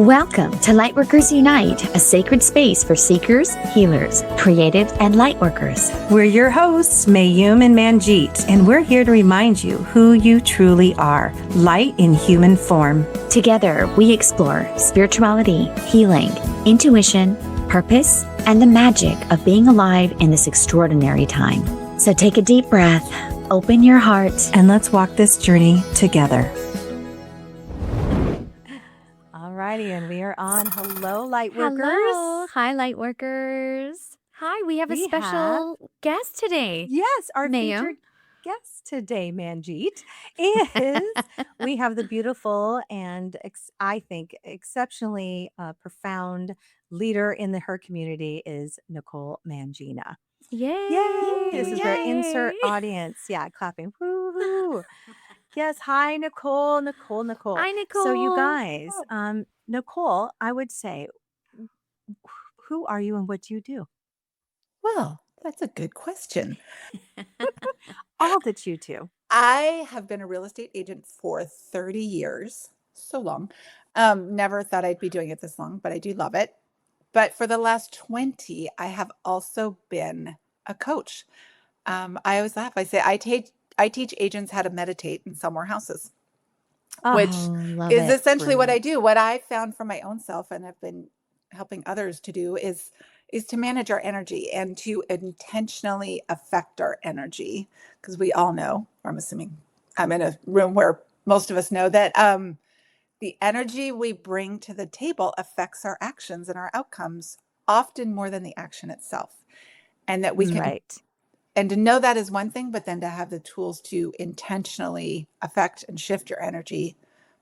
Welcome to Lightworkers Unite, a sacred space for seekers, healers, creatives, and lightworkers. We're your hosts, Mayume and Manjeet, and we're here to remind you who you truly are, light in human form. Together, we explore spirituality, healing, intuition, purpose, and the magic of being alive in this extraordinary time. So take a deep breath, open your heart, and let's walk this journey together. Alrighty, and we are on. Hello, Lightworkers. Hello. Hi, Lightworkers. Hi, we have a special guest today. Yes, our Mayume. featured guest today, Manjeet, is we have the beautiful and I think exceptionally profound leader in her community is Nicole Mangina. Yay! Yay! This is our Yay. insert audience. Yeah, clapping. Woo-hoo. Yes. Hi, Nicole. Hi, Nicole. So you guys, Nicole, I would say, who are you and what do you do? Well, that's a good question. All that you do. I have been a real estate agent for 30 years. So long. Never thought I'd be doing it this long, but I do love it. But for the last 20, I have also been a coach. I always laugh. I say I teach agents how to meditate and sell more houses, which is essentially what I do. What I found for my own self, and I've been helping others to do, is to manage our energy and to intentionally affect our energy. Because we all know, or I'm assuming I'm in a room where most of us know that the energy we bring to the table affects our actions and our outcomes often more than the action itself. And that we can, and to know that is one thing, but then to have the tools to intentionally affect and shift your energy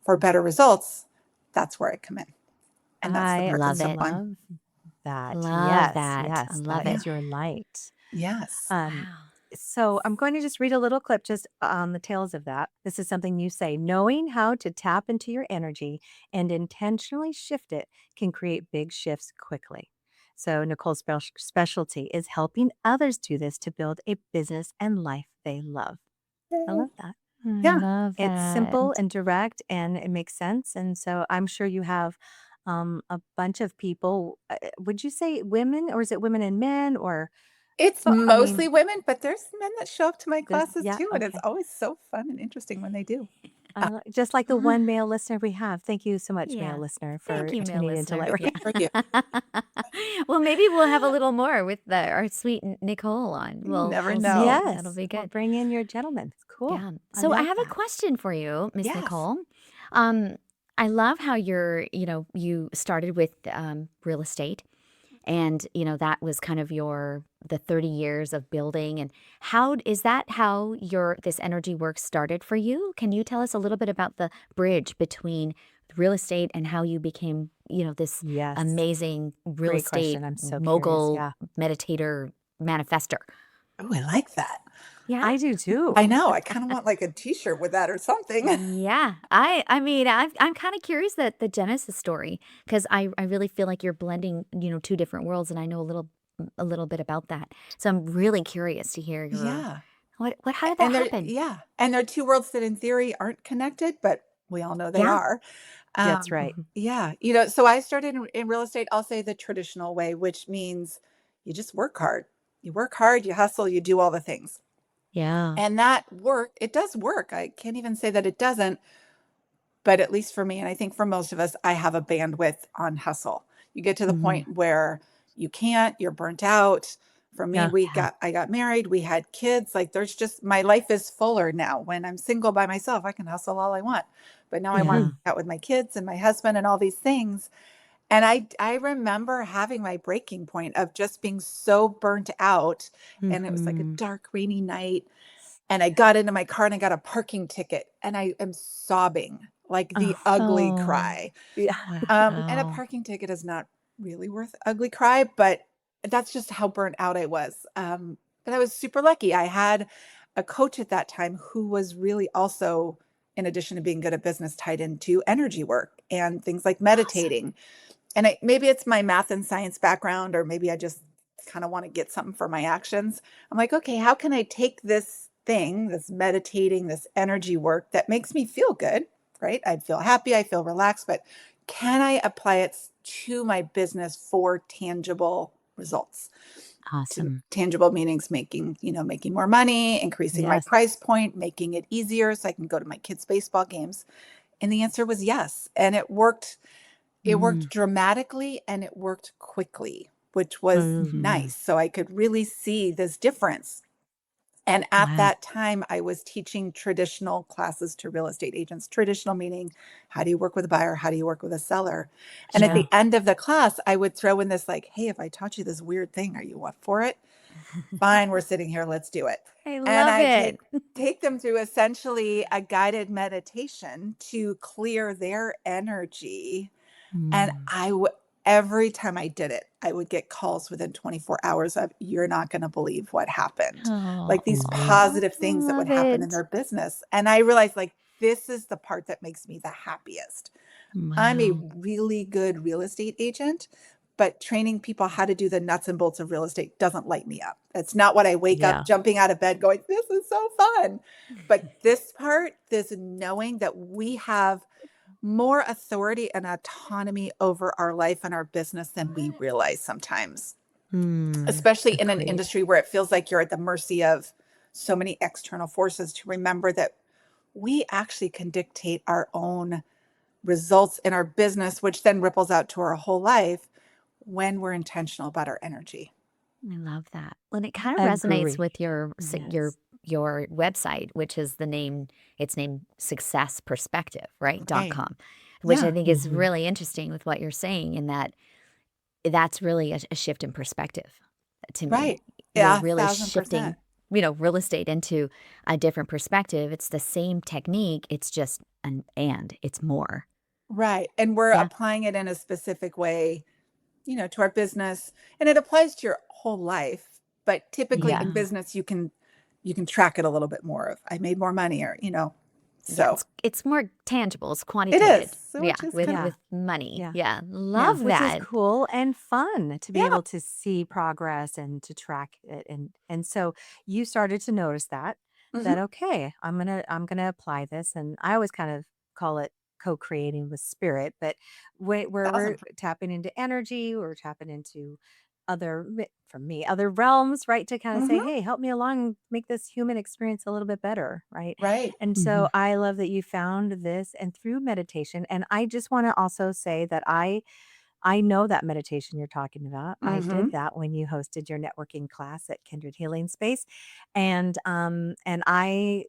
for better results, that's where I come in. And that's the part that's so fun. Love that. Yes, I love that it. is your light. Yes. So I'm going to just read a little clip just on the tails of that. This is something you say. Knowing how to tap into your energy and intentionally shift it can create big shifts quickly. So Nicole's specialty is helping others do this to build a business and life they love. I love that. Yeah. I love that. It's simple and direct and it makes sense. And so I'm sure you have a bunch of people. Would you say women, or is it women and men, or? It's mostly women, but there's men that show up to my classes too. And it's Okay. always so fun and interesting when they do. Just like the one male listener we have. Thank you so much, male listener, for Thank you, male tuning into listener. Lightwork. Thank you. Well, maybe we'll have a little more with our sweet Nicole on. You never we'll know. see. Yes. That'll be Well, good. bring in your gentleman. Cool. Yeah. So I have a question for you, Miss Yes. Nicole. I love how you started with real estate, and that was kind of the 30 years of building. And is that how this energy work started for you? Can you tell us a little bit about the bridge between real estate and how you became this amazing real Great estate question. I'm so mogul, curious. meditator, manifester? Oh, I like that. Yeah, I do too. I know. I kind of want like a t-shirt with that or something. Yeah, I mean, I'm kind of curious the genesis story, because I really feel like you're blending two different worlds, and I know a little bit about that. So I'm really curious to hear Yeah. how did that happen? Yeah. And they're two worlds that in theory aren't connected, but we all know they Yeah. are. That's right. Yeah. So I started in real estate, I'll say the traditional way, which means you just work hard. You work hard, you hustle, you do all the things. Yeah. And that work, it does work. I can't even say that it doesn't, but at least for me, and I think for most of us, I have a bandwidth on hustle. You get to the point where you can't, you're burnt out. For me, I got married, we had kids. Like my life is fuller now. When I'm single by myself, I can hustle all I want. But now I want to be out with my kids and my husband and all these things. And I remember having my breaking point of just being so burnt out. And it was like a dark, rainy night. And I got into my car and I got a parking ticket. And I am sobbing, like the ugly cry. Yeah. And a parking ticket is not really worth ugly cry, but that's just how burnt out I was. But I was super lucky. I had a coach at that time who was really also, in addition to being good at business, tied into energy work and things like meditating. And maybe it's my math and science background, or maybe I just kind of want to get something for my actions. I'm like, okay, how can I take this thing, this meditating, this energy work that makes me feel good, right? I'd feel happy, I feel relaxed, but can I apply it to my business for tangible results? To Awesome. tangible meanings making, making more money, increasing my Yes. price point, making it easier so I can go to my kids' baseball games. And the answer was yes. And it worked. It worked Mm, dramatically and it worked quickly, which was mhm. nice. So I could really see this difference. And at Wow. that time, I was teaching traditional classes to real estate agents. Traditional meaning, how do you work with a buyer? How do you work with a seller? And at Sure. the end of the class, I would throw in this like, hey, if I taught you this weird thing, are you up for it? Fine, we're sitting here, let's do it. I And love I it. take them through essentially a guided meditation to clear their energy. And Mm. every time I did it, I would get calls within 24 hours of, you're not going to believe what happened. Oh, Like these Wow. positive things that would love happen in it. their business. And I realized like, this is the part that makes me the happiest. I'm a Wow. really good real estate agent, but training people how to do the nuts and bolts of real estate doesn't light me up. It's not what I wake up Yeah. jumping out of bed going, this is so fun. But this part, this knowing that we have more authority and autonomy over our life and our business than we realize sometimes, Mm, especially in an agreed. industry where it feels like you're at the mercy of so many external forces, to remember that we actually can dictate our own results in our business, which then ripples out to our whole life when we're intentional about our energy. I love that. Well, it kind of resonates Agree. with your Yes. your website, which is it's named Success Perspective, right? Right. .com, which I Yeah. think is Mhm. really interesting with what you're saying in that that's really a shift in perspective to me. Right. You're Yeah. a really thousand shifting, percent. real estate into a different perspective. It's the same technique. It's just and it's more. Right. And we're Yeah. applying it in a specific way, to our business. And it applies to your whole life. But typically in Yes. Yeah. business, you can track it a little bit more of, I made more money, or, Yeah, so it's more tangible, it's it is. quantitated. So Yeah, which is with kind of, Yeah. with money. Yeah. Yeah, Yeah, love which is that. cool and fun to be yeah. able to see progress and to track it, and so you started to notice that Hmm. okay, I'm gonna apply this, and I always kind of call it co-creating with spirit, but where we're 1000%. tapping into energy, we're tapping into for me, other realms, right? To kind of say, Hmm. hey, help me along, make this human experience a little bit better, right? Right. And so Mhm. I love that you found this and through meditation. And I just want to also say that I know that meditation you're talking about. I did Hmm. that when you hosted your networking class at Kindred Healing Space. And I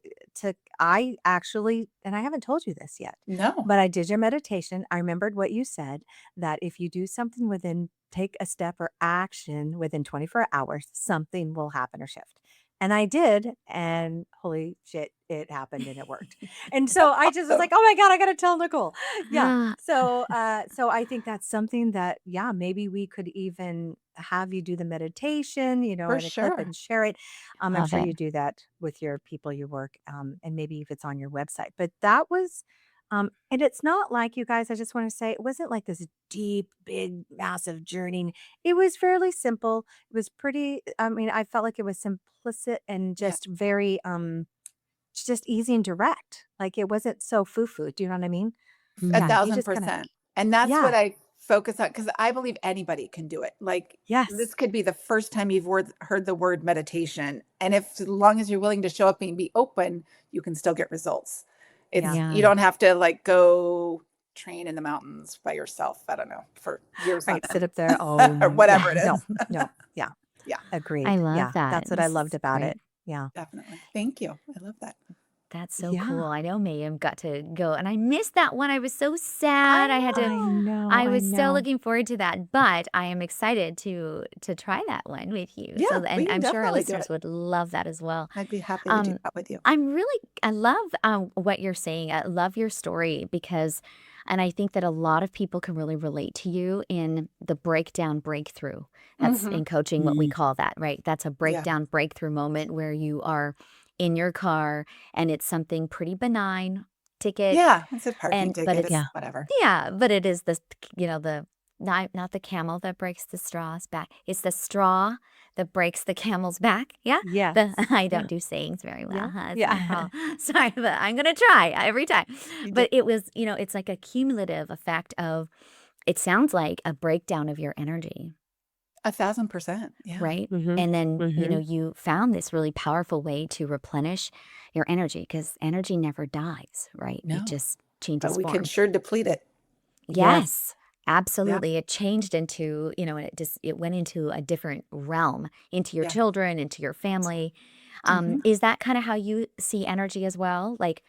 actually, and I haven't told you this yet, No, but I did your meditation. I remembered what you said, that if you do something take a step or action within 24 hours, something will happen or shift. And I did, and holy shit, it happened and it worked. And so that's I just was awesome. like, "Oh my god, I got to tell Nicole." Yeah. Ah, So I think that's something that, yeah, maybe we could even have you do the meditation, For in a clip sure. and share it. I'm love sure it. you do that with your people you work, and maybe if it's on your website. But that was, and it's not like, you guys, I just want to say, it wasn't like this deep, big, massive journey. It was fairly simple. It was pretty, I mean, I felt like it was simplistic and Yeah. just very, just easy and direct. Like it wasn't so foo-foo. Do you know what I mean? A Yeah, Mhm. you thousand just kind of, percent. And that's yeah, what I focus on, because I believe anybody can do it. Like, yes, this could be the first time you've heard the word meditation. And if, as long as you're willing to show up and be open, you can still get results. yeah, You Yeah. don't have to like go train in the mountains by yourself, I don't know, for years on right. Sit end, up there. or Yeah, whatever it no, is. no, yeah, Yeah, I agreed. love Yeah, that. that's what I This loved is about great. it. Yeah, definitely. Thank you. I love that. That's so cool. yeah. I know Mayim got to go, and I missed that one. I was so sad. I I know. know, I I was so know. looking forward to that, but I am excited to try that one with you. Yeah, So, we and can I'm sure our definitely do listeners it. would love that as well. I'd be happy to do Um, that with you. I love what you're saying. I love your story because, and I think that a lot of people can really relate to you in the breakdown breakthrough. That's Hmm. in coaching what we Mm, call that, right? That's a Yeah. breakdown breakthrough moment where you are in your car and it's something pretty benign, ticket, Yeah. It's a parking and but ticket. it's yeah, It's whatever. yeah, but it is this, the not the camel that breaks the straw's back. It's the straw that breaks the camel's back. Yeah. Yes. I Yeah. don't do sayings very well. Yeah. Huh? It's my Yeah. fault. Sorry, but I'm gonna try every time. You do. But it was, it's like a cumulative effect of. It sounds like a breakdown of your energy, 1,000%. Yeah. right? Mhm. And then, Mhm. you found this really powerful way to replenish your energy because energy never dies, right? It No, just but changes we can form. sure deplete it. Yes, Yes. Yeah. absolutely. It changed into, and it went into a different realm, into your Yeah. children, into your family. Mhm. Is that kind of how you see energy as well? Like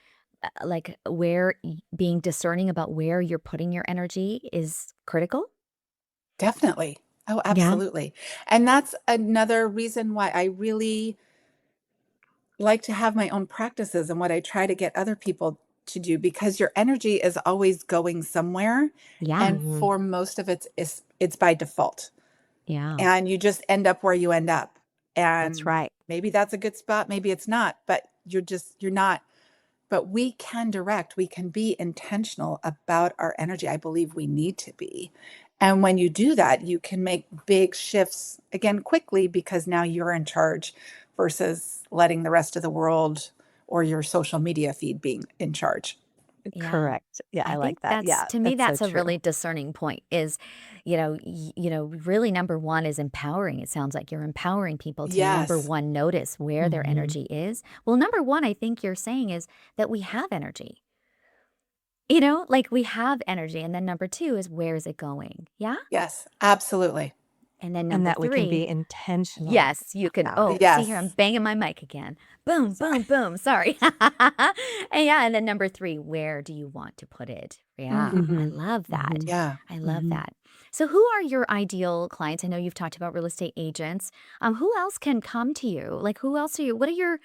being discerning about where you're putting your energy is critical? Definitely. Oh, Yeah. absolutely. And that's another reason why I really like to have my own practices and what I try to get other people to do because your energy is always going somewhere. Yeah. And Mhm. for most of it's by default. Yeah. And you just end up where you end up. That's And right. maybe that's a good spot, maybe it's not, but you're not. But we can direct, we can be intentional about our energy. I believe we need to be. And when you do that, you can make big shifts again quickly because now you're in charge versus letting the rest of the world or your social media feed being in charge. Yeah. Correct. Yeah, I I think like that. Yeah, to me, that's so that's a true. really discerning point is, really number one is empowering. It sounds like you're empowering people to number Yes. one, notice where their Mhm. energy is. Well, number one, I think you're saying is that we have energy, like we have energy. And then number two is where is it going? Yeah. Yes, absolutely. And then And number that we can be three, intentional yes, you can. about Oh, it. see here, I'm Yes. banging my mic again. Boom, Sorry. boom, boom. Sorry. And yeah, and then number three, where do you want to put it? Yeah, I Mhm. Mhm. love that. Mhm. Yeah. I love Mhm. that. So, who are your ideal clients? I know you've talked about real estate agents. Who else can come to you? Like, who else are you? What are your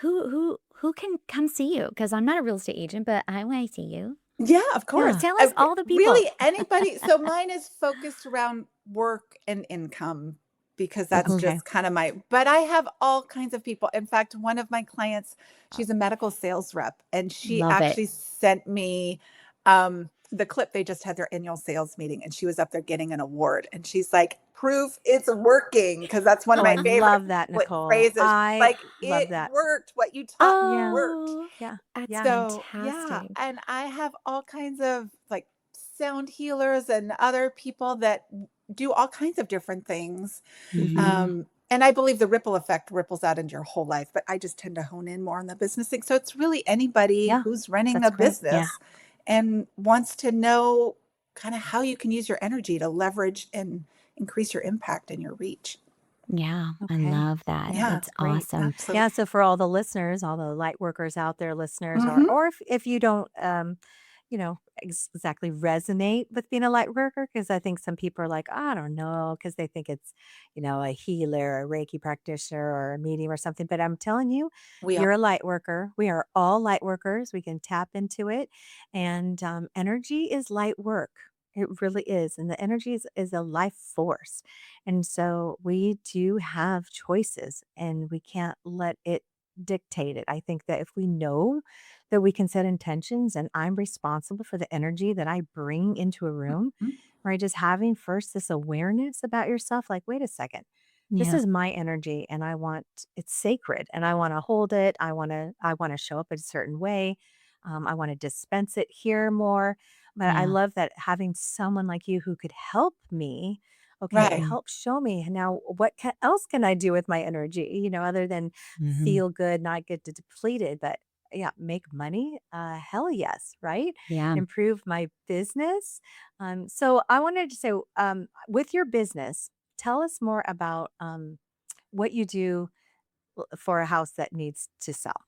who can come see you? Because I'm not a real estate agent, but I want to see you. Yeah, of Yeah, course. Yeah. tell us all the people. Really anybody, so mine is focused around work and income because that's Mhm. Okay. just kind of but I have all kinds of people. In fact, one of my clients, she's a medical sales rep and she Love it. actually sent me the clip. They just had their annual sales meeting and she was up there getting an award and she's like, "Proof it's working," because that's one of Oh, I my favorite love that, Nicole. phrases. She's I like, love "It that. worked. What you taught me Yeah. worked." Oh, Yeah. that's Yeah. So, yeah, fantastic. and I have all kinds of, like, sound healers and other people that do all kinds of different things, Mhm. Mhm. and I believe the ripple effect ripples out into your whole life, but I just tend to hone in more on the business thing, so it's really anybody Yeah. who's running a That's great. Yeah. business and wants to know kinda how you can use your energy to leverage and increase your impact and your reach. Yeah, I Okay. love that. Yeah, Yeah, That's that's great. awesome. Yeah, absolutely. so for all the listeners, all the light workers out there, listeners, or Mhm. if you don't, exactly resonate with being a light worker, because I think some people are like, I don't know, because they think it's, a healer, a Reiki practitioner, or a medium or something. But I'm telling you, We you're are. a light worker. We are all light workers. We can tap into it, and energy is light work. It really is, and the energy is a life force. And so we do have choices and we can't let it dictate it. I think that if we know that we can set intentions and I'm responsible for the energy that I bring into a room, Mhm. right? Just having first this awareness about yourself, like, wait a second, this Yeah. is my energy and it's sacred and I want to hold it. I want to show up a certain way. I want to dispense it here more. But I Yeah. love that having someone like you who could help me. Okay, Right. Mhm. help show me now else can I do with my energy, other than Mhm. feel good, not get depleted, but yeah, make money. Hell yes, right? Yeah. Improve my business. So I wanted to say, with your business, tell us more about what you do for a house that needs to sell.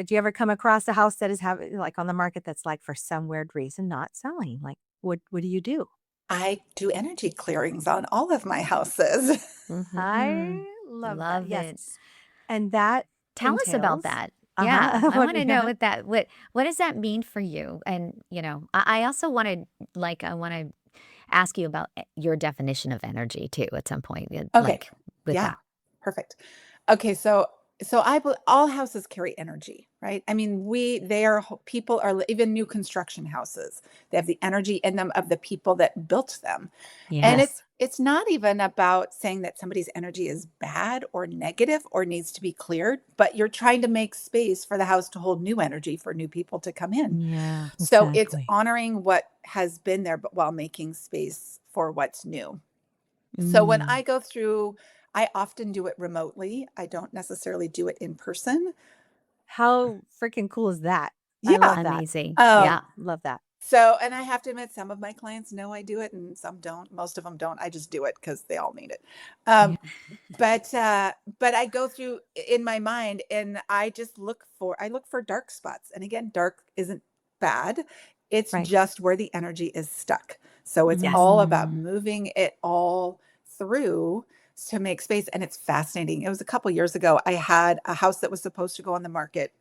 Do you ever come across a house that is like on the market that's like for some weird reason not selling? Like, what do you do? I do energy clearings on all of my houses. Mhm. I love that. Love Yes. it. And that Tell us about entails that. Yeah, uh-huh. I What wanna know yeah. what does that mean for you? And, I also wanna I wanna ask you about your definition of energy too at some point, Okay. like, with Yeah. that. Perfect. Okay. So So all houses carry energy, right? I mean, they are people are even new construction houses. They have the energy in them of the people that built them. And Yes. it's not even about saying that somebody's energy is bad or negative or needs to be cleared, but you're trying to make space for the house to hold new energy for new people to come in. Yeah, So it's exactly. honoring what has been there, but while making space for what's new. So when Mm, I go through, I often do it remotely. I don't necessarily do it in person. How freaking cool is that? I Yeah. love that. amazing. Yeah, Yeah. Um, love that. so, and I have to admit, some of my clients know I do it and some don't. Most of them don't. I just do it because they all need it. Yeah, Um, but I go through in my mind and I look for dark spots. And again, dark isn't bad. It's right. just where the energy is stuck. So it's Yes. all about Mm. moving it all through to make space. And it's fascinating. It was a couple years ago. I had a house that was supposed to go on the market.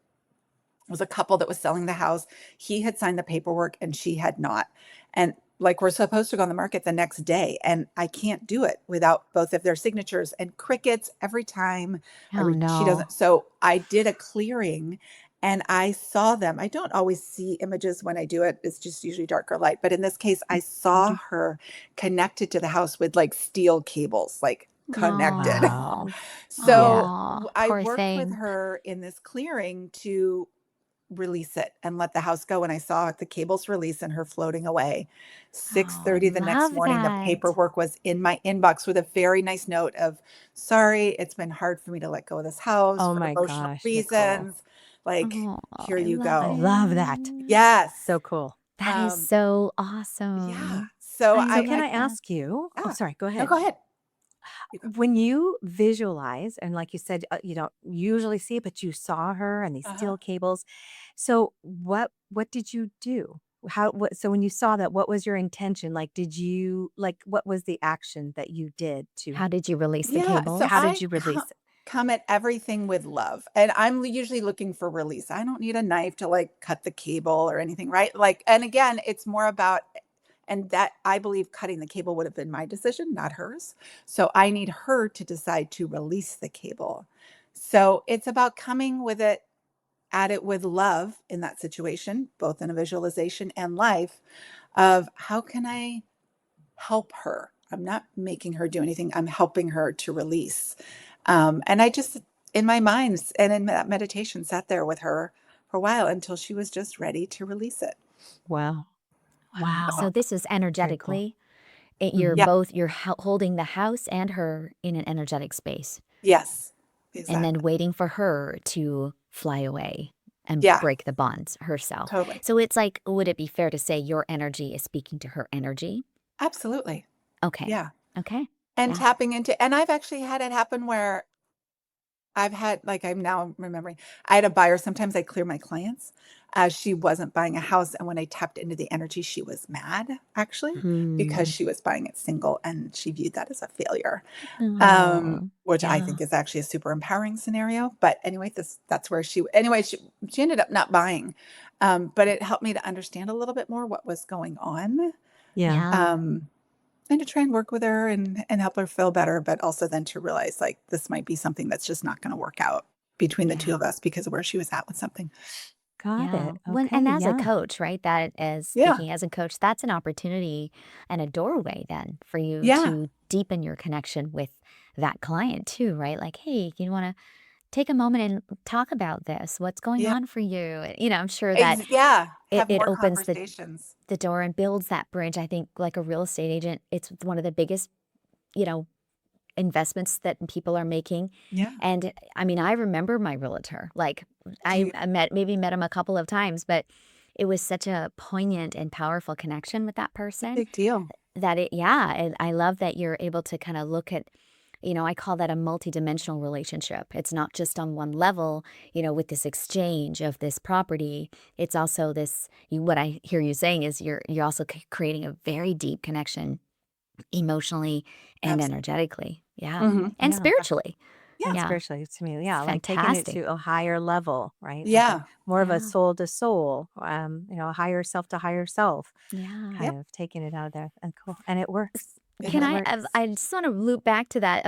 It was a couple that was selling the house. He had signed the paperwork and she had not. And like we're supposed to go on the market the next day. And I can't do it without both of their signatures and crickets every time. Oh, She no. doesn't. So I did a clearing and I saw them. I don't always see images when I do it. It's just usually darker light. But in this case, I saw Mhm. her connected to the house with like steel cables, like connected. Wow. Oh. Yeah. So Oh, I poor worked with thing. her in this clearing to release it and let the house go, and I saw the cables release and her floating away. Oh, I 6:30 the next love morning, the that. paperwork was in my inbox with a very nice note of, "Sorry, it's been hard for me to let go of this house Oh for my emotional gosh, Nicole. reasons. Like, Oh, here I you love I go." love that. it. Yes. So cool. That is Um, so yeah. awesome. So I So I can love I that. ask you? Oh, yeah. sorry, go No, ahead. go ahead. You go. When you visualize, and like you said, you don't usually see it, but you saw her and these Uh-huh. steel cables. So what did you do? How what so when you saw that, what was your intention? Like did you like what was the action that you did to How did you release the Yeah, so how cables? did I you release it? come at everything with love, and I'm usually looking for release. I don't need a knife to like cut the cable or anything, right? Like, and again, it's more about, and that I believe cutting the cable would have been my decision, not hers. So I need her to decide to release the cable. So it's about coming with it, at it with love in that situation, both in a visualization and life, of how can I help her. I'm not making her do anything. I'm helping her to release. And I just, in my mind and in that meditation, sat there with her for a while until she was just ready to release it. Wow. Wow. So Wow. this is Very cool. energetically, Mhm. Yeah. you're holding the house and her in an energetic space Yes. and then Exactly. waiting for her to fly away and Yeah. break the bonds herself. Totally. So it's like, would it be fair to say your energy is speaking to her energy? Absolutely. Okay. Yeah. Okay. And Yeah. tapping into, and I've actually had it happen where I've had, like, I'm now remembering, I had a buyer, sometimes I clear my clients as she wasn't buying a house, and when I tapped into the energy, she was mad, actually, because Hmm. she was buying it single, and she viewed that as a failure, Oh, which I yeah. think is actually a super empowering scenario, but anyway, that's where she ended up not buying, but it helped me to understand a little bit more what was going on, Yeah. Yeah. um and to try and work with her and help her feel better, but also then to realize like this might be something that's just not going to work out between the two Yeah. of us because of where she was at with something. Got Yeah. it. When Okay. and as a Yeah. coach, right? That is Yeah. speaking as a coach, that's an opportunity and a doorway then for you Yeah. to deepen your connection with that client too, right? Like, hey, you want to take a moment and talk about this? What's going Yeah. on for you? I'm sure that Yeah. it, Have it more opens conversations. the door and builds that bridge. I think like a real estate agent, it's one of the biggest, you know, investments that people are making. Yeah. And I mean, I remember my realtor. Like Do you? I met him a couple of times, but it was such a poignant and powerful connection with that It's a person big deal. that yeah, and I love that you're able to kind of look at, I call that a multidimensional relationship. It's not just on one level, with this exchange of this property. It's also what I hear you saying is you're also creating a very deep connection emotionally and Absolutely. energetically. Yeah. Hmm. And Yeah. spiritually. Yeah. Yeah. Spiritually to me, It's yeah, like taking it fantastic. to a higher level, right? Like a Yeah. more of a Yeah. soul to soul, higher self to higher self, Yeah. Yep. kind of taking it out of there and cool. And it works. It Can It works. I just want to loop back to that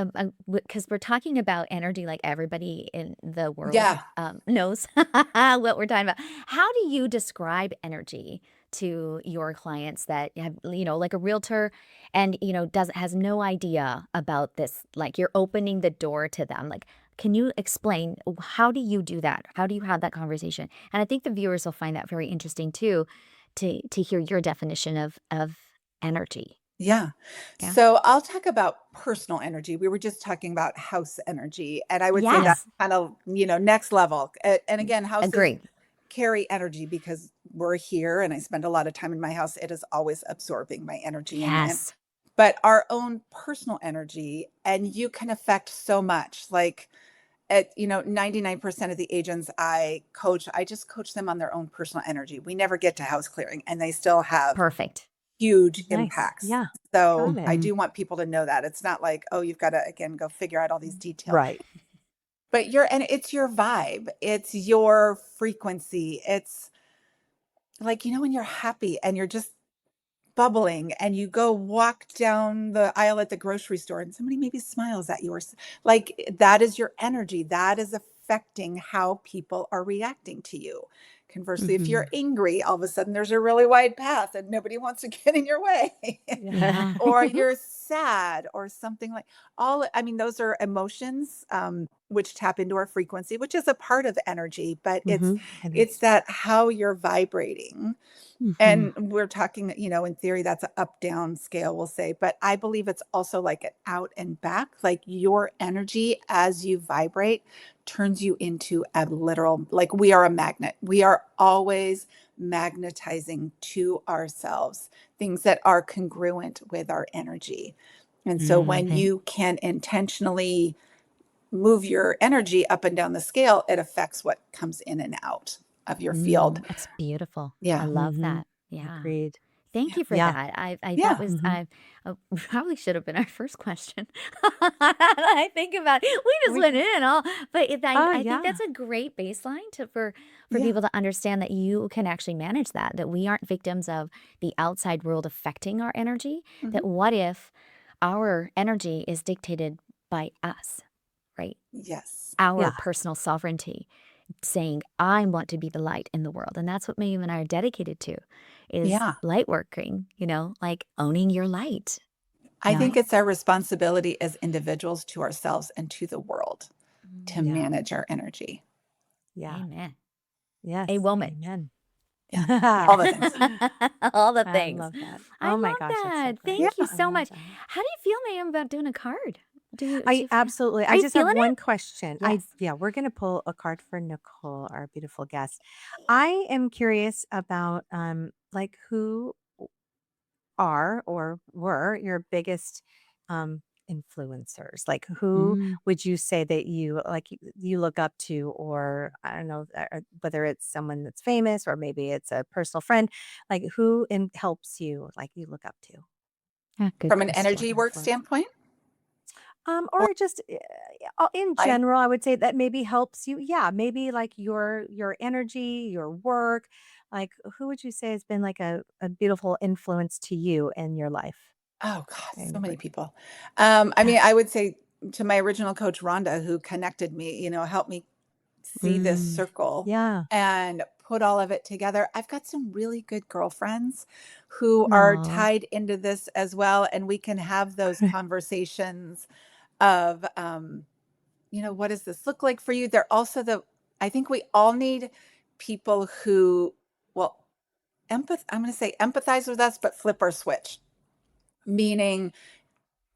because we're talking about energy like everybody in the world Yeah. knows what we're talking about. How do you describe energy to your clients that have, like a realtor and, has no idea about this? Like you're opening the door to them. Like, can you explain how do you do that? How do you have that conversation? And I think the viewers will find that very interesting too, to hear your definition of energy. Yeah. Yeah. So I'll talk about personal energy. We were just talking about house energy, and I would say Yeah. that's Yes. kind of, next level. And again, houses Agree. carry energy because we're here and I spend a lot of time in my house. It is always absorbing my energy and Yes. but our own personal energy, and you can affect so much. Like at 99% of the agents I coach, I just coach them on their own personal energy. We never get to house clearing and they still have Perfect. huge Nice. impacts. Yeah. So Got it. I Mhm. do want people to know that it's not like, oh, you've got to again go figure out all these details. Right. But it's your vibe, it's your frequency. It's like, when you're happy and you're just bubbling and you go walk down the aisle at the grocery store and somebody maybe smiles at you like that is your energy. That is affecting how people are reacting to you. Conversely, if you're Mhm. angry, all of a sudden there's a really wide path and nobody wants to get in your way. Yeah. Yeah. Or you're sad or something like I mean, those are emotions, which tap into our frequency, which is a part of energy, but it's Mhm. It it's is. that how you're vibrating. Mhm. And we're talking, in theory, that's an up down scale, we'll say. But I believe it's also like an out and back. Like your energy as you vibrate turns you into a literal, like we are a magnet. We are always magnetizing to ourselves things that are congruent with our energy. And so Mm, when okay. you can intentionally move your energy up and down the scale, it affects what comes in and out of your field. That's beautiful. I Yeah. love Mhm. that. Yeah. Agreed. Thank Yeah. you for Yeah. that. I that Yeah. was Mhm. probably should have been our first question. I think about it. We just We went in all, but Oh, I think yeah. that's a great baseline for Yeah. people to understand that you can actually manage that we aren't victims of the outside world affecting our energy. Mhm. That what if our energy is dictated by us, right? Yes. Our Yeah. personal sovereignty, saying, "I want to be the light in the world." And that's what Mayume and I are dedicated to, is Yeah. light working, like owning your light, I Yeah. think right? it's our responsibility as individuals to ourselves and to the world to Mm, Yeah. manage our energy. Yeah. amen. A Yes. woman. Amen. Yeah. Yeah. All the things. All the I things. love that. I Oh my love gosh, that's so that. Yeah. great. Thank you I so love much. that. How do you feel, Mayume, about doing a card? Do I you feel, absolutely. are I you just have feeling one it? question. Yes. We're going to pull a card for Nicole, our beautiful guest. I am curious about like who are or were your biggest influencers? Like who Mm. would you say that you look up to, or I don't know, whether it's someone that's famous or maybe it's a personal friend, like helps you, like you look up to Ah, good From an or energy question. work influence? standpoint or Or just in life. general, I would say that maybe helps you. Yeah, maybe like your energy, your work. Like, who would you say has been like a beautiful influence to you in your life Oh God, and so your many work? people. I mean, I would say to my original coach, Rhonda, who connected me, helped me see this Mm. circle Yeah. and put all of it together. I've got some really good girlfriends who are No. tied into this as well. And we can have those conversations of, what does this look like for you? They're also I think we all need people who, well, I'm going to say empathize with us, but flip our switch. Meaning,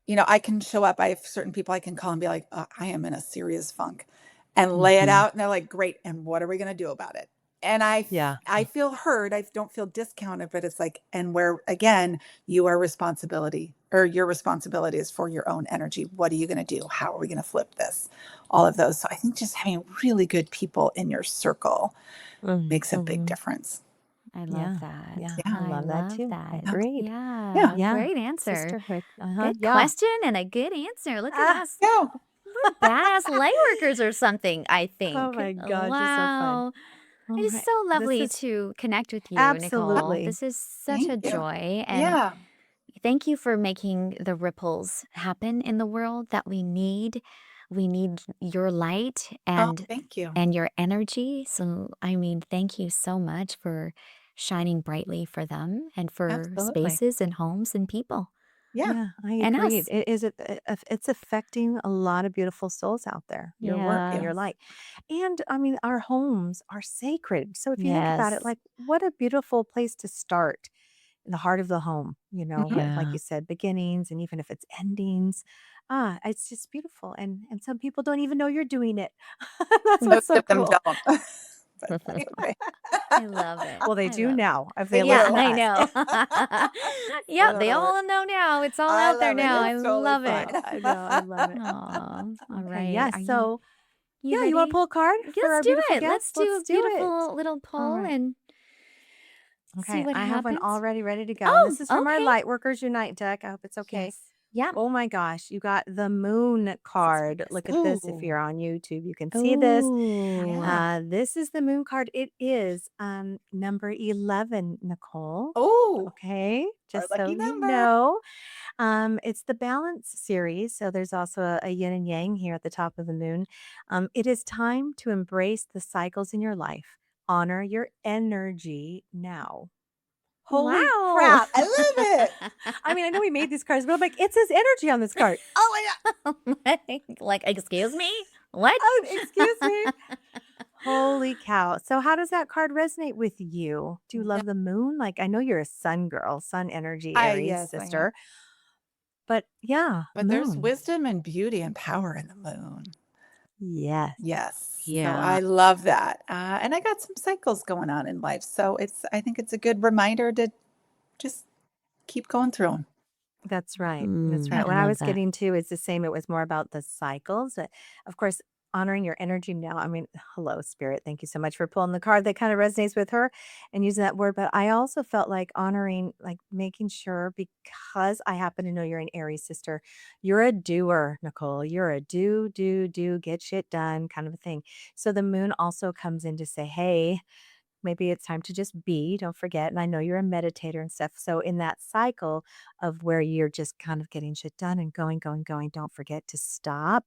I can show up. I have certain people I can call and be like, I am in a serious funk and lay it Hmm. out. And they're like, great. And what are we going to do about it? And Yeah. I feel heard. I don't feel discounted, but it's like, and where again, your responsibility is for your own energy. What are you going to do? How are we going to flip this? All of those. So I think just having really good people in your circle makes a big Mm-hmm. difference. I love Yeah. Yeah. that. I Yeah. I love that love too. I that. agreed. Yeah. Yeah, Yeah. great answer. Sisterhood. Uh-huh. Good Yeah. question and a good answer. Look at Ah, us. Yeah. We're badass light workers or something, I oh think. my gosh, it's so fun. Wow. All It is right. so This lovely is to connect with you, Nicole. absolutely. This is such a Thank you. joy. And Yeah. thank you for making the ripples happen in the world that we need. We need your light Oh, thank you. and your energy. So, I mean, thank you so much for shining brightly for them and for Absolutely. spaces and homes and people Yeah. Yeah, I and agreed. us. It's affecting a lot of beautiful souls out there, your work and Yeah. your light. And I mean, our homes are sacred. So if you think about it, Yes. like what a beautiful place to start in the heart of the home, Mhm. like Yeah. you said, beginnings and even if it's endings. It's just beautiful. And some people don't even know you're doing it. That's what's Most so of them cool. don't. But anyway, I love it. Well, they I do love it. now if they they Yeah, listen do. to I us. know. Yep, they Whatever. all know now. It's all I out there love it. now. I It's totally love I it. fine. I know, I love it. Aw, all Okay, right. yes. Are So, you yeah, you want to ready? pull a card for Let's our do beautiful it. Let's guest? do Let's a do it. beautiful little All poll right. and see Okay, what I have one happens. already ready to go. And Oh, this is from our okay. Lightworkers Unite deck. I hope it's okay. Yes. Yep. Oh my gosh, you got the moon This is for card. your Look at this. If Ooh. you're on YouTube, you can see this. Oh. Yeah. This is the moon card. It is number 11, Nicole. Oh, Okay, our just so lucky you number. know. It's the balance series. So there's also a yin and yang here at the top of the moon. It is time to embrace the cycles in your life. Honor your energy now. Holy Wow. crap. I love it. I mean, I know we made these cards, but I'm like, it says energy on this card. Oh my God. Like, excuse me? What? Oh, excuse me. Holy cow. So, how does that card resonate with you? Do you Yeah. love the moon? Like, I know you're a sun girl, sun energy, Aries Yes, I am. sister, but yeah, But there's moon. wisdom and beauty and power in the moon. Yes. Yes. So Yeah. I love that. And I got some cycles going on in life. So I think it's a good reminder to just keep going through them. That's right. That's right. I What I love was that. getting to is the same. It was more about the cycles. Of course, honoring your energy now. I mean, hello, spirit. Thank you so much for pulling the card that kind of resonates with her and using that word. But I also felt like honoring, like making sure because I happen to know you're an Aries sister, you're a doer, Nicole. You're a do, get shit done kind of a thing. So the moon also comes in to say, hey, maybe it's time to just be, don't forget. And I know you're a meditator and stuff. So in that cycle of where you're just kind of getting shit done and going, don't forget to stop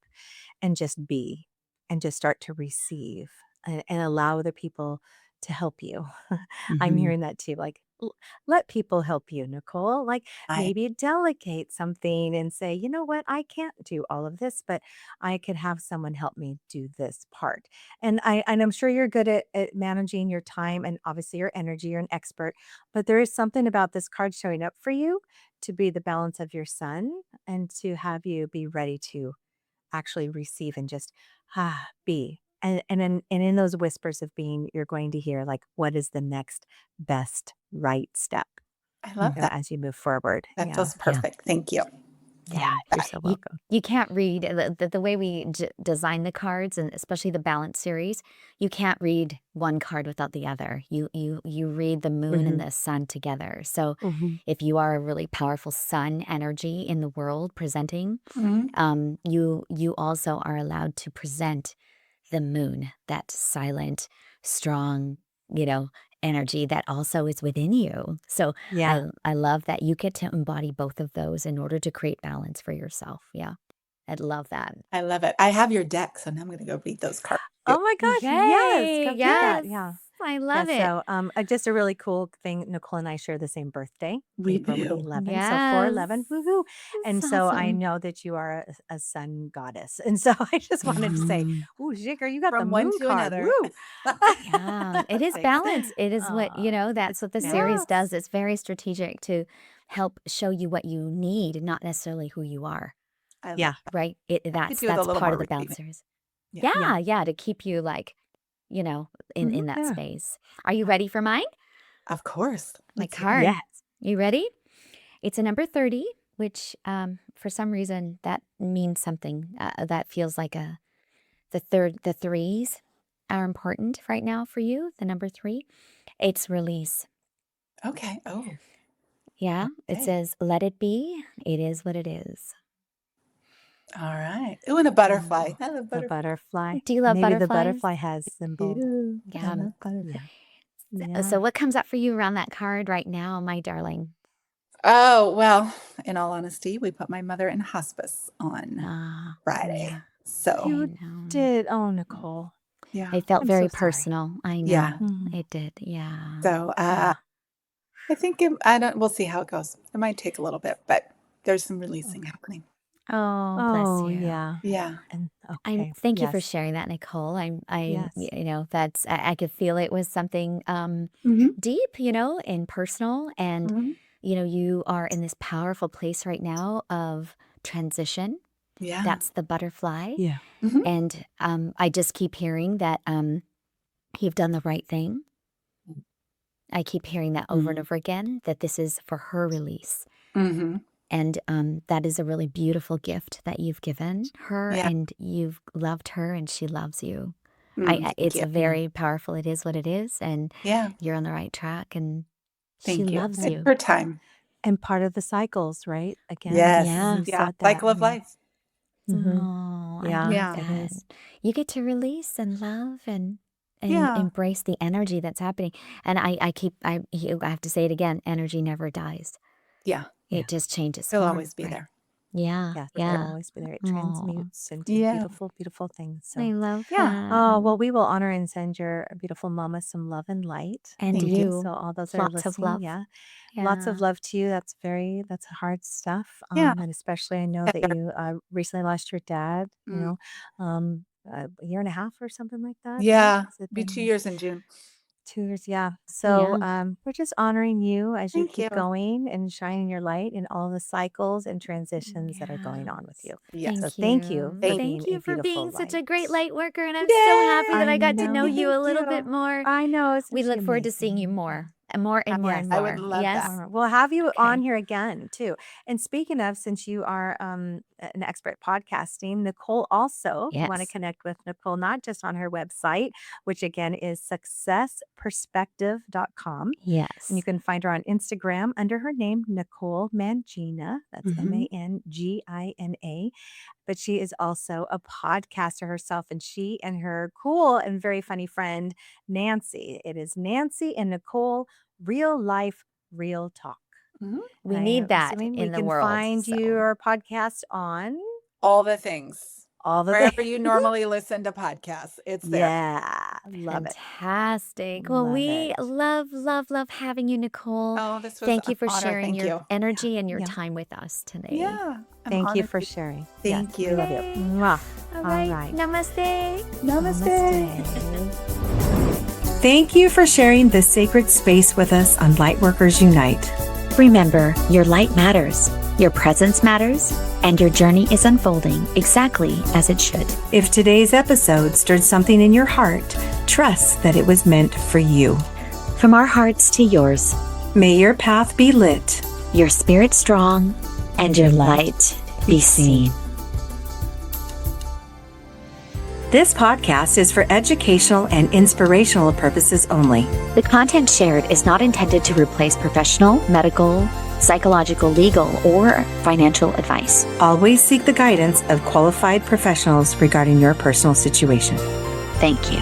and just be and just start to receive and allow other people to help you. I'm Mhm. hearing that too. Like, let people help you, Nicole. Like, I maybe delegate something and say, you know what, I can't do all of this, but I could have someone help me do this part. And I'm sure you're good at managing your time and obviously your energy. You're an expert, but there is something about this card showing up for you to be the balance of your sun and to have you be ready to actually receive and just be. And in those whispers of being, you're going to hear like, what is the next best right step love that. as you move forward? That Yeah. feels Yeah. perfect. Thank you. Yeah. Yeah. You're so You welcome. you can't read the way we design the cards and especially the balance series, you can't read one card without the other. You read the moon and Hmm. the sun together. So Hmm. if you are a really powerful sun energy in the world presenting, Mhm. you also are allowed to present the moon, that silent, strong, you know, energy that also is within you. So Yeah. I love that you get to embody both of those in order to create balance for yourself. Yeah. I love that. I love it. I have your deck, so now I'm going to go read those cards too. Oh my gosh. Yes. Yay. Go do that. Yes. Yeah. I Yeah, love it. so just a really cool thing. Nicole and I share the same birthday, We April do. 11. So Yes. 411, woohoo. And That's so I awesome. know that you are a sun goddess. And so I just wanted to say, Mhm. ooh, Jigger, you got the From one moon to card. another. Woo. Yeah, it is Thanks. balance. It is what, Uh, that's what the series yes. does. It's very strategic to help show you what you need, not necessarily who you are, I love Yeah. that. right? I could do with a That's little part more of the balance receiving. series. Yeah. Yeah. Yeah, yeah, to keep you like, Mhm, in that yeah. space. Are you ready for mine? Of course. My Let's hear it. card. Yes. You ready? It's a number 30, which for some reason that means something. That feels like the threes are important right now for you. The number 3. It's release. Okay. Oh, Yeah, it okay. says, let it be. It is what it is. All right. Ooh, and a butterfly. I love The butterflies. butterfly. Do you love Maybe the butterflies? butterfly has symbol. Ew, I Yeah. love butterflies. Yeah. Yeah. So what comes up for you around that card right now, my darling? Oh, well, in all honesty, we put my mother in hospice on Ah, Friday. yeah, So, I You know. did. Oh, Nicole. yeah. It felt I'm so very sorry. personal. I Yeah. know. Mhm. It did. Yeah. So, Yeah. I think I don't, we'll see how it goes. It might take a little bit, but there's some releasing Okay. happening. Oh, bless Oh, you. yeah. Yeah. And I'm okay. thank you for Yes. sharing that, Nicole. Yes. That's I could feel it was something Hmm. deep, and personal. And, Hmm. you are in this powerful place right now of transition. Yeah. That's the butterfly. Yeah. Hmm. And I just keep hearing that you've done the right thing. I keep hearing that over and Mm. over again, that this is for her release. Hmm. And that is a really beautiful gift that you've given her, Yeah. and you've loved her, and she loves you. Thank It's you. a Yeah. very powerful. It is what it is, and Yeah. you're on the right track, and she Thank you. loves It's you. her time. And part of the cycles, right? Again, Yes. Yeah. you Yeah. said that. Cycle of Yeah. life. Hmm. Oh, I Yeah, love Yeah. it that. is. You get to release and love and Yeah. embrace the energy that's happening. And I have to say it again. Energy never dies. Yeah. Yeah. It just changes He'll form, always be right? there. Yeah, Yes, For it'll sure. yeah. always be there. It Oh, transmutes into Yeah. beautiful, beautiful things. I So, love Yeah. that. oh, well, we will honor and send your beautiful mama some love and light. And Thank you. So, you, all those that are lots of listening, love. yeah, lots of Yeah. love to you. That's hard stuff. Yeah. And especially, I know that Heather. you recently lost your dad, Mm. a year and a half or something like that, right? Yeah. Has it Be 2 been years in June. 2 years? Yeah. So Yeah. we're just honoring you as you Thank keep you. going and shining your light in all the cycles and transitions that are going on with Yes. you. So Yes. Thank thank you you. for Thank being Thank a you for beautiful being such light. a great light worker. And I'm so happy that Yay! I I got to know know. you a Thank little bit you. more. I know. Isn't We she look forward to seeing you amazing? Yeah. more and more and more and Yes. I would more. love that. Yes. We'll have you on Okay. here again too. And speaking of, since you are an expert podcasting, Nicole also, if you want to Yes. connect with Nicole, not just on her website, which again is successperspective.com. And you Yes. can find her on Instagram under her name, Nicole Mangina. That's Hmm. Mangina. But she is also a podcaster herself, and she and her cool and very funny friend, Nancy. It is Nancy and Nicole, real life, real talk. Hmm. And We I need am that assuming we in the can world. find So, your podcast on All the things. all the things. Wherever you normally listen to podcasts, it's there. Yeah, love it. fantastic. Well, Love we it. love, love, love having you, Nicole. Oh, this was Thank an you for honor. sharing Thank your you. energy and your Yeah. time with us today. Yeah. I'm Thank you honored for to. sharing. Yes, Thank we you. love you. Yay. Mwah. All All right. right. Namaste. Namaste. Thank you for sharing this sacred space with us on Lightworkers Unite. Remember, your light matters, your presence matters, and your journey is unfolding exactly as it should. If today's episode stirred something in your heart, trust that it was meant for you. From our hearts to yours, May your path be lit. your spirit strong, and your light be seen. This podcast is for educational and inspirational purposes only. The content shared is not intended to replace professional, medical, psychological, legal, or financial advice. Always seek the guidance of qualified professionals regarding your personal situation. Thank you.